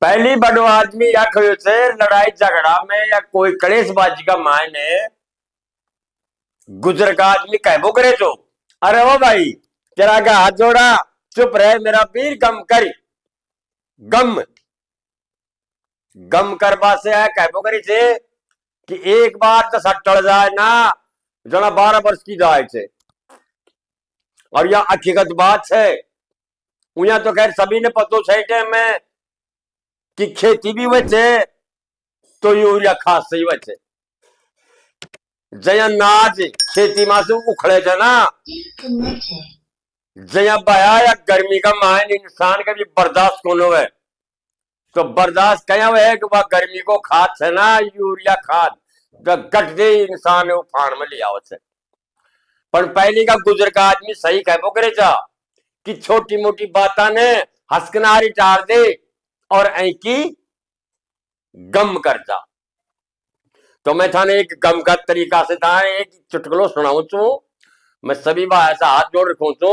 पहली बड़ो आदमी या खड़े से लड़ाई झगड़ा में या कोई कलेशबाजी का मायने गुजर का आदमी कहबो करे जो अरे ओ भाई तेरा का हाथ जोड़ा चुप रहे मेरा पीर गम कर गम गम करवा से है कहबो करी से कि एक बार तो सट टल जाए ना जना 12 वर्ष की जाए से और यह हकीकत बात है उया तो खैर सभी ने पतो छे में कि खेती भी वचे तो यूरिया खास सही वचे जया नाज खेती में से उखड़े थे ना जया बया या गर्मी का मान इंसान का भी बर्दाश्त कौन है तो बर्दाश्त क्या है कि वह गर्मी को खाद से ना यूरिया खाद तो गट दे इंसान उफान में लिया से पर पहले का गुजर का आदमी सही कहबो करे जा कि छोटी मोटी बाता ने हंसकनारी टार दे और ऐकी गम कर जा। तो मैं थाने एक गम का तरीका से था एक चुटकुलो सुनाऊं तू मैं सभी बार ऐसा हाथ जोड़ रखूं तू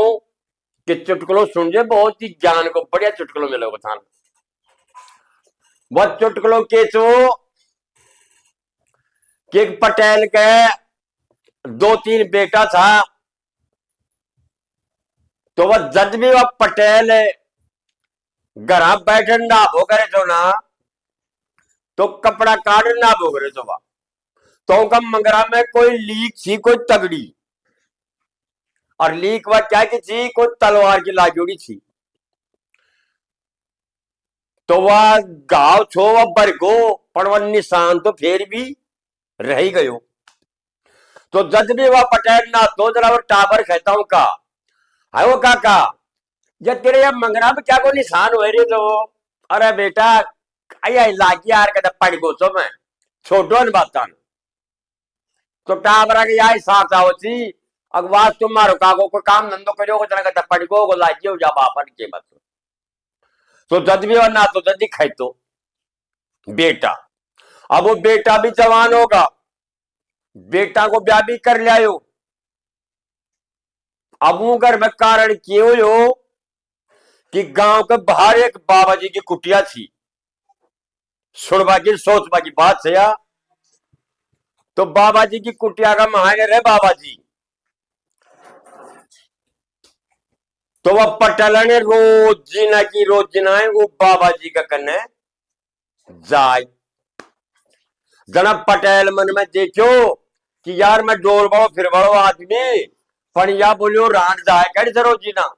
कि चुटकुलो सुन जे बहुत ही ज्ञान को बढ़िया चुटकुलो मिलेगा थाने वह चुटकुलो के चो कि एक पटेल के 2-3 बेटा था तो वह जज भी वह पटेल घर बैठे ना भो करे तो ना तो कपड़ा काट ना भो करे तो वह तो उनका मंगरा में कोई लीक थी कोई तगड़ी और लीक वह क्या की थी कोई तलवार की लाजोड़ी थी तो वह गांव छो वह बरगो पर वह निशान तो फिर भी रह ही गयो तो जज भी वह पटेल ना तो जरा वो टाबर कहता हूं का है वो काका जब तेरे ये मंगरा में क्या को निशान हो रही तो अरे बेटा आई लागी यार कहता पड़ गो तो मैं छोटो न बात तो टाबरा के यार साथ आओ थी अगवास तुम मारो कागो को काम धंधो करो को जना कहता पड़ गो लागियो जा बापन के बस तो जज भी और ना तो जज खाई तो बेटा अब वो बेटा भी जवान होगा बेटा को ब्याह भी कर लिया अब वो घर में कारण क्यों हो कि गांव के बाहर एक बाबा जी की कुटिया थी सुनवा की सोचवा की बात से या तो बाबा जी की कुटिया का महाने रहे बाबा जी तो वह पटेल ने रोज जीना है वो बाबा जी का कन्ने जाए जना पटेल मन में देखो कि यार मैं डोल बड़ो फिर बड़ो आदमी पर या बोलियो रात जाए कैसे रोज जीना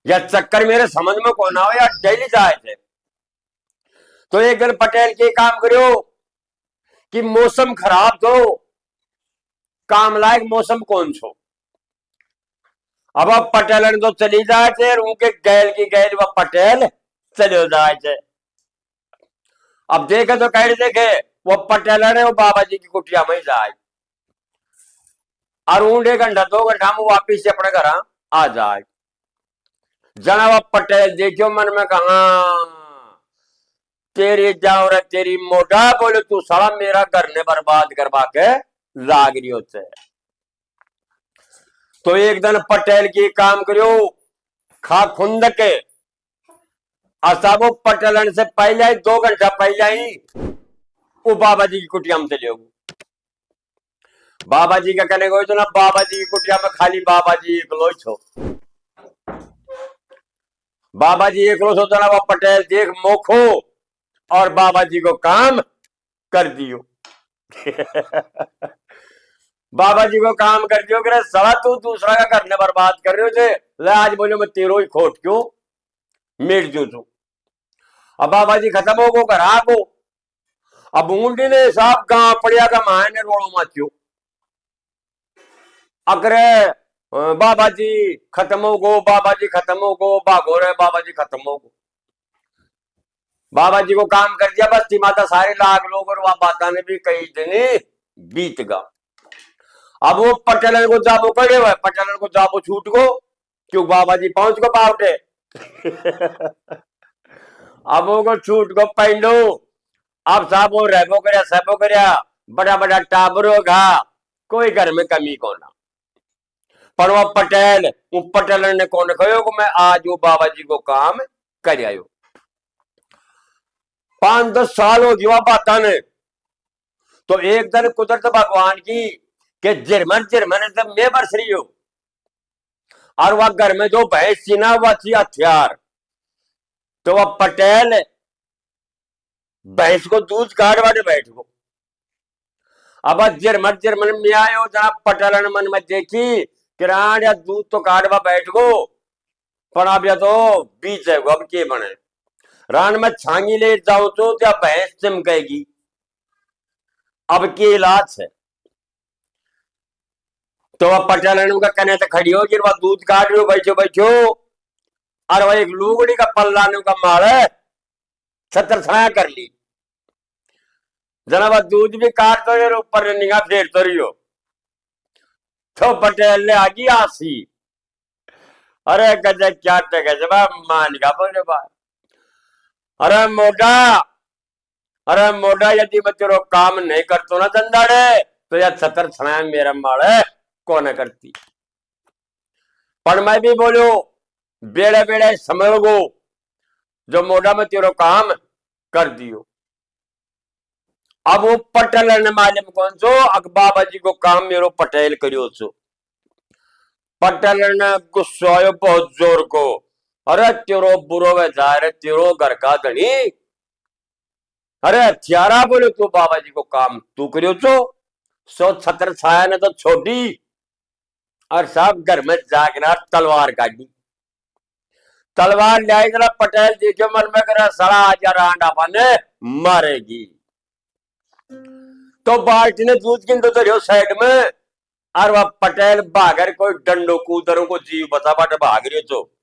या चक्कर मेरे समझ में कौन आओ यार डेली जाए थे तो एक दिन पटेल के काम करो कि मौसम खराब तो काम लायक मौसम कौन छो अब पटेल ने तो चली जाए थे उनके गैल की गैल वह पटेल चले जाए थे अब देखे तो कह देखे वो पटेल ने वो बाबा जी की कुटिया में जाए और 1-2 घंटा में वापिस से अपने घर आ जाए जना वह पटेल देखियो मन में कहा तेरी जाओ रे तेरी मोटा बोले तू साला मेरा घर ने बर्बाद करवा के लाग रही होते तो एक दिन पटेल की काम करो खा खुंद के असाबो पटेलन से पहले ही 2 घंटा पहले ही वो बाबा जी की कुटिया में चले बाबा जी का कहने को तो ना बाबा जी की कुटिया में खाली बाबा जी एक लो छो बाबा जी एक लो छो तो ना वो पटेल देख मोखो और बाबा जी को काम कर दियो बाबा जी को काम कर दियो कि साला तू दूसरा का करने बर्बाद कर रहे हो थे ले आज बोलो मैं तेरो ही खोट क्यों मिट जो तू अब बाबा जी खत्म हो गो घर आ गो अब ऊंडी ने साहब गांव पड़िया का मायने रोड़ो माचियो अकरे बाबा जी खत्म हो गो बाबा जी खत्म हो गो भागो रे बाबा जी खत्म हो गो बाबा जी को काम कर दिया बस माता सारे लाख लोग और वह बाता ने भी कई दिन बीत गा अब वो पटेल को जाबो करे हुए पटेल को जाबो छूट गो क्यों बाबा जी पहुंच गो पावटे अब वो छूट गो पैंडो अब साहब वो रहबो करया सबो करया बड़ा बड़ा टाबर होगा कोई घर में कमी कोना पर वो पटेल ने कौन कहो मैं आज वो बाबा जी को काम कर आयो 5-10 साल हो गया बात ने। तो एक दिन कुदरत भगवान की के जर्मन जर्मन जब मैं बरस रही हूं और वह घर में जो भैंस थी ना वह थी हथियार। तो वह पटेल भैंस को दूध काटवाने बैठ गो। अब जर्मन जर्मन में आयो जरा पटेल ने मन में देखी कि रान या दूध तो काटवा बैठ गो पर अब या तो बीच है अब के बने रान में छांगी ले जाऊं तो क्या भैंस चमकेगी। अब के इलाज है। तो वह पटेल उनका कहने से खड़ी होगी वह दूध काट रही हो बैठो बैठो और वह एक लुगड़ी का पल्ला ने का मारे छतर छाया कर ली। जना वह दूध भी काट तो यार ऊपर निगाह फेर तो रही हो। तो पटेल ने आगी आसी अरे गजब क्या गजब मान का बोले बात अरे मोटा यदि मैं तेरो काम नहीं करतो ना धंधाड़े तो यह छतर छाया मेरा मारे कौन करती। पर मैं भी बोलो बेड़े बेड़े समझ गो जो मोटा में तेरो काम कर दियो। अब वो पटेल ने मालूम कौन सो अकबाबा जी को काम मेरो पटेल करियो सो। पटेल ने गुस्सा आयो बहुत जोर को अरे तेरो बुरो वे जा रे तेरो घर का धनी अरे हथियारा बोले तू बाबा जी को काम तू करियो छो सो छत्र छाया ने तो छोटी और सब घर में जागना तलवार काटी। तलवार लाई जरा पटेल जी के मन में करा सड़ा आजा रांडा पाने मारेगी। तो बाल्टी ने दूध की तो साइड में और वह पटेल भागर कोई डंडो कूदरों को जीव बता बाट भाग रहे तो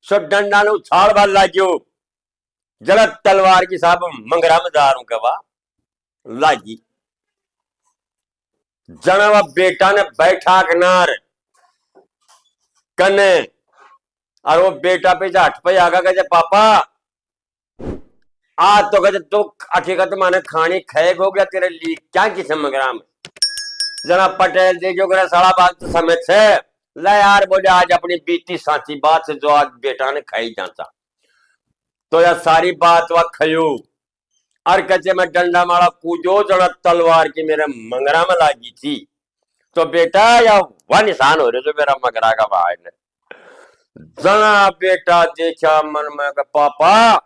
सब डंडा ने उछाल बाल लागो जरा तलवार की साहब मंगरा में जा रू के लागी जना वह बेटा ने बैठा किनार कने और वो बेटा पे हट पे आगा कहे पापा आज तो कहते तो हकीकत माने खानी खेग हो गया तेरे लिए क्या किस्म मंगरा में जना पटेल देखो करे सारा बात तो समय से ले यार बोले आज अपनी बीती साची बात से जो आज बेटा ने खाई जाता तो यार सारी बात वह खयू और कचे में डंडा मारा कूदो जरा तलवार की मेरे मंगरा में लागी थी। तो बेटा या वह निशान हो रहे जो मेरा मगरा का भाई ने जना बेटा देखा मन में पापा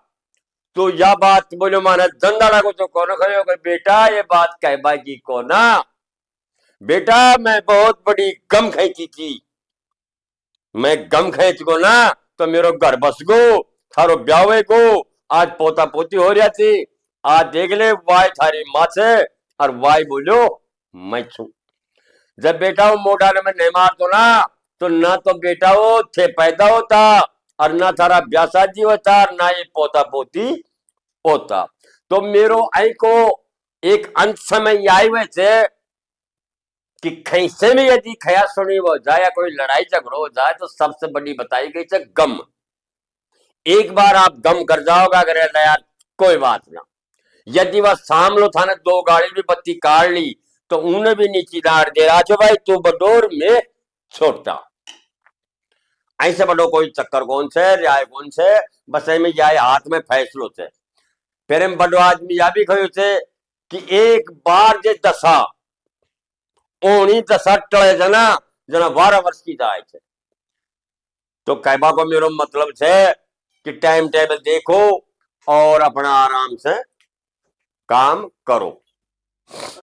तो यह बात बोलो माना डंडा को तो कौन खड़े बेटा ये बात कह बाकी को ना बेटा मैं बहुत बड़ी गम खींची थी मैं गम खींच गो ना तो मेरो घर बस गो थारो ब्यावे को आज पोता पोती हो रहा थी आज देख ले वाई थारी माँ से और वाई बोलो मैं छू जब बेटा वो मोटा ने मैं नहीं मारतो ना तो बेटा वो थे पैदा होता और ना थारा ब्याह शादी होता और ना ये पोता पोती होता। तो मेरो आई को एक अंत समय आई हुए थे कि कैसे में यदि खया सुनी हो जाए या कोई लड़ाई झगड़ो हो जाए तो सबसे बड़ी बताई गई है गम। एक बार आप गम कर जाओगे अगर यार कोई बात ना यदि वह शाम लो था ना 2 गाड़ी भी बत्ती काट ली तो उन्हें भी नीची दार दे रहा जो भाई तू बडोर में छोटा ऐसे बड़ो कोई चक्कर कौन से रियाय कौन से बस में जाए हाथ में फैसलो थे फिर हम बड़ो आदमी या भी खयो थे कि एक बार जे दशा ओनी दशा टले जना जना 12 वर्ष की जाए थे। तो कहबा को मेरो मतलब है कि टाइम टेबल देखो और अपना आराम से काम करो।